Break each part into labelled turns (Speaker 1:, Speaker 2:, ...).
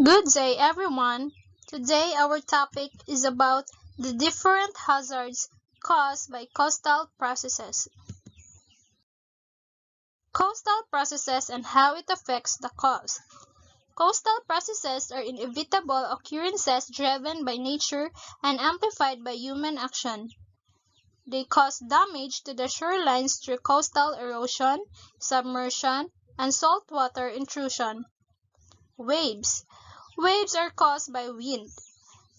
Speaker 1: Good day, everyone. Today, our topic is about the different hazards caused by coastal processes. Coastal processes and how it affects the coast. Coastal processes are inevitable occurrences driven by nature and amplified by human action. They cause damage to the shorelines through coastal erosion, submersion, and saltwater intrusion. Waves. Waves are caused by wind.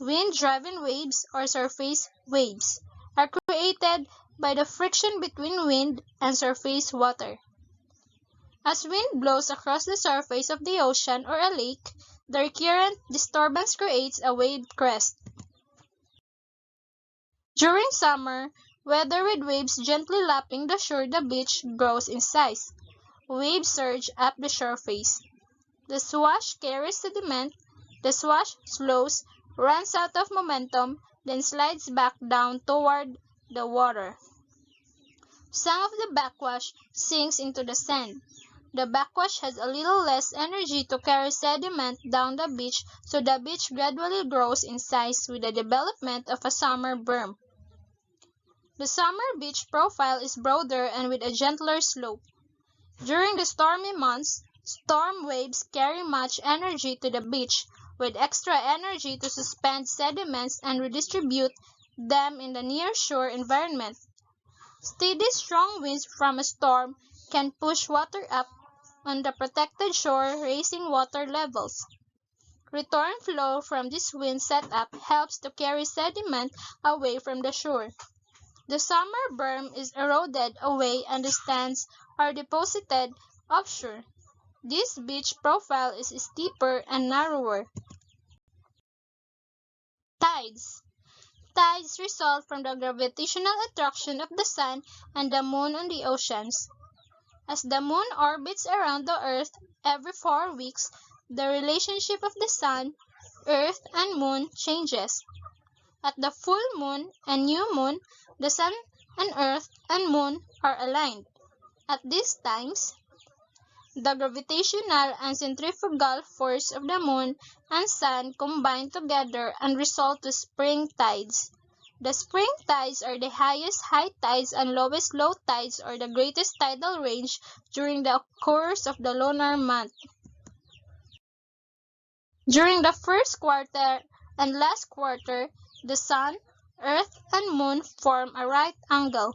Speaker 1: Wind-driven waves or surface waves are created by the friction between wind and surface water. As wind blows across the surface of the ocean or a lake, the recurrent disturbance creates a wave crest. During summer, weather with waves gently lapping the shore, the beach grows in size. Waves surge up the shore face. The swash carries sediment. The swash slows, runs out of momentum, then slides back down toward the water. Some of the backwash sinks into the sand. The backwash has a little less energy to carry sediment down the beach, so the beach gradually grows in size with the development of a summer berm. The summer beach profile is broader and with a gentler slope. During the stormy months, storm waves carry much energy to the beach, with extra energy to suspend sediments and redistribute them in the near-shore environment. Steady, strong winds from a storm can push water up on the protected shore, raising water levels. Return flow from this wind setup helps to carry sediment away from the shore. The summer berm is eroded away and the stands are deposited offshore. This beach profile is steeper and narrower. Tides. Tides result from the gravitational attraction of the sun and the moon on the oceans. As the moon orbits around the earth every 4 weeks, the relationship of the sun, earth, and moon changes. At the full moon and new moon, the sun and earth and moon are aligned. At these times, the gravitational and centrifugal force of the moon and sun combine together and result to spring tides. The spring tides are the highest high tides and lowest low tides or the greatest tidal range during the course of the lunar month. During the first quarter and last quarter, the sun, earth, and moon form a right angle.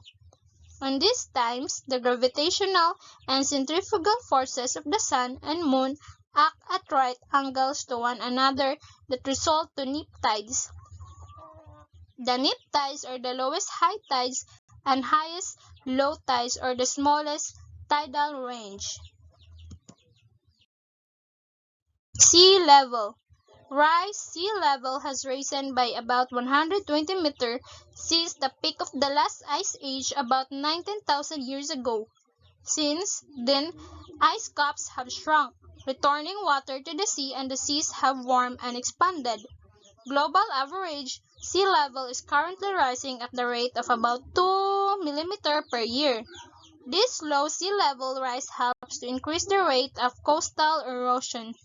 Speaker 1: On these times, the gravitational and centrifugal forces of the sun and moon act at right angles to one another that result to neap tides. The neap tides are the lowest high tides and highest low tides or the smallest tidal range. Sea level. Rise. Sea level has risen by about 120 meters since the peak of the last ice age about 19,000 years ago. Since then, ice caps have shrunk, returning water to the sea and the seas have warmed and expanded. Global average sea level is currently rising at the rate of about 2 mm per year. This slow sea level rise helps to increase the rate of coastal erosion.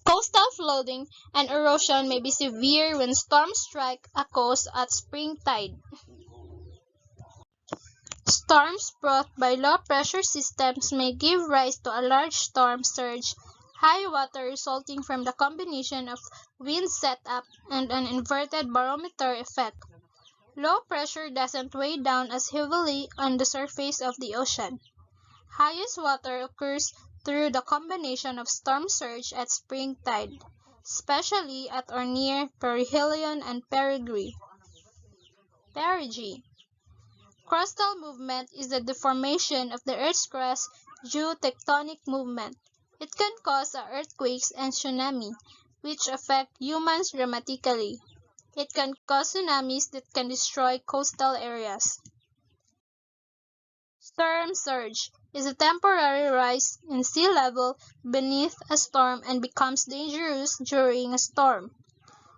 Speaker 1: Coastal flooding and erosion may be severe when storms strike a coast at spring tide. Storms brought by low-pressure systems may give rise to a large storm surge, high water resulting from the combination of wind setup and an inverted barometer effect. Low pressure doesn't weigh down as heavily on the surface of the ocean. Highest water occurs through the combination of storm surge at spring tide, especially at or near perihelion and perigee. Crustal movement is the deformation of the Earth's crust due to tectonic movement. It can cause earthquakes and tsunami, which affect humans dramatically. It can cause tsunamis that can destroy coastal areas. Storm surge is a temporary rise in sea level beneath a storm and becomes dangerous during a storm.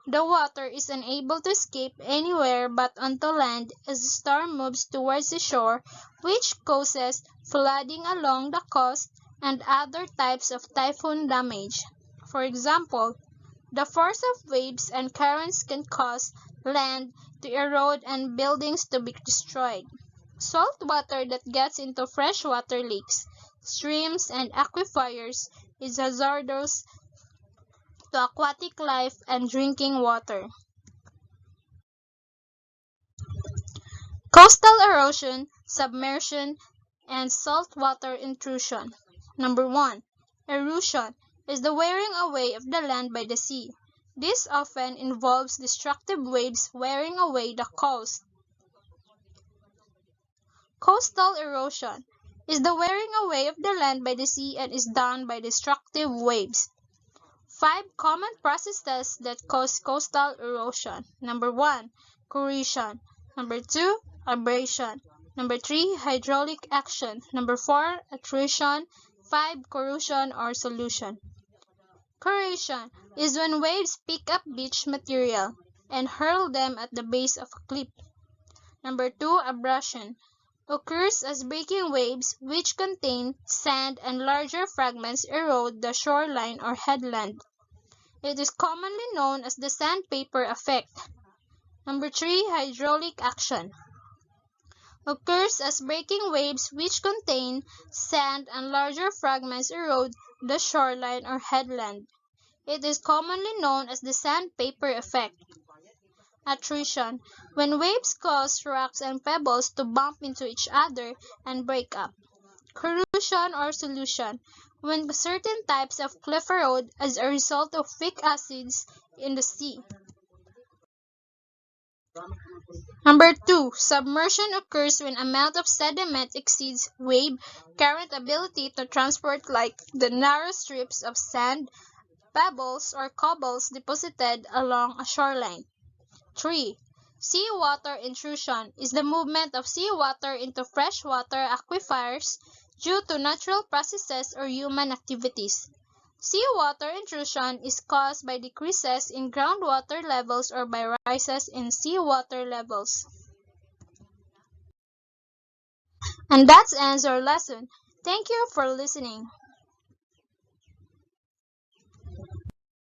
Speaker 1: The water is unable to escape anywhere but onto land as the storm moves towards the shore, which causes flooding along the coast and other types of typhoon damage. For example, the force of waves and currents can cause land to erode and buildings to be destroyed. Salt water that gets into freshwater lakes, streams, and aquifers is hazardous to aquatic life and drinking water. Coastal erosion, submersion, and saltwater intrusion. Number 1. Erosion is the wearing away of the land by the sea. This often involves destructive waves wearing away the coast. Coastal erosion is the wearing away of the land by the sea and is done by destructive waves. 5 common processes that cause coastal erosion. Number 1. Corrosion. Number 2. Abrasion. Number 3. Hydraulic action. Number 4. Attrition. 5. Corrosion or solution. Corrosion is when waves pick up beach material and hurl them at the base of a cliff. Number 2. Abrasion occurs as breaking waves which contain sand and larger fragments erode the shoreline or headland. It is commonly known as the sandpaper effect. Number 3. Hydraulic action occurs as breaking waves which contain sand and larger fragments erode the shoreline or headland. It is commonly known as the sandpaper effect. Attrition, when waves cause rocks and pebbles to bump into each other and break up. Corrosion or solution, when certain types of cliff erode as a result of weak acids in the sea. Number 2. Submersion occurs when amount of sediment exceeds wave current ability to transport, like the narrow strips of sand, pebbles, or cobbles deposited along a shoreline. 3. Seawater intrusion is the movement of seawater into freshwater aquifers due to natural processes or human activities. Seawater intrusion is caused by decreases in groundwater levels or by rises in seawater levels. And that ends our lesson. Thank you for listening.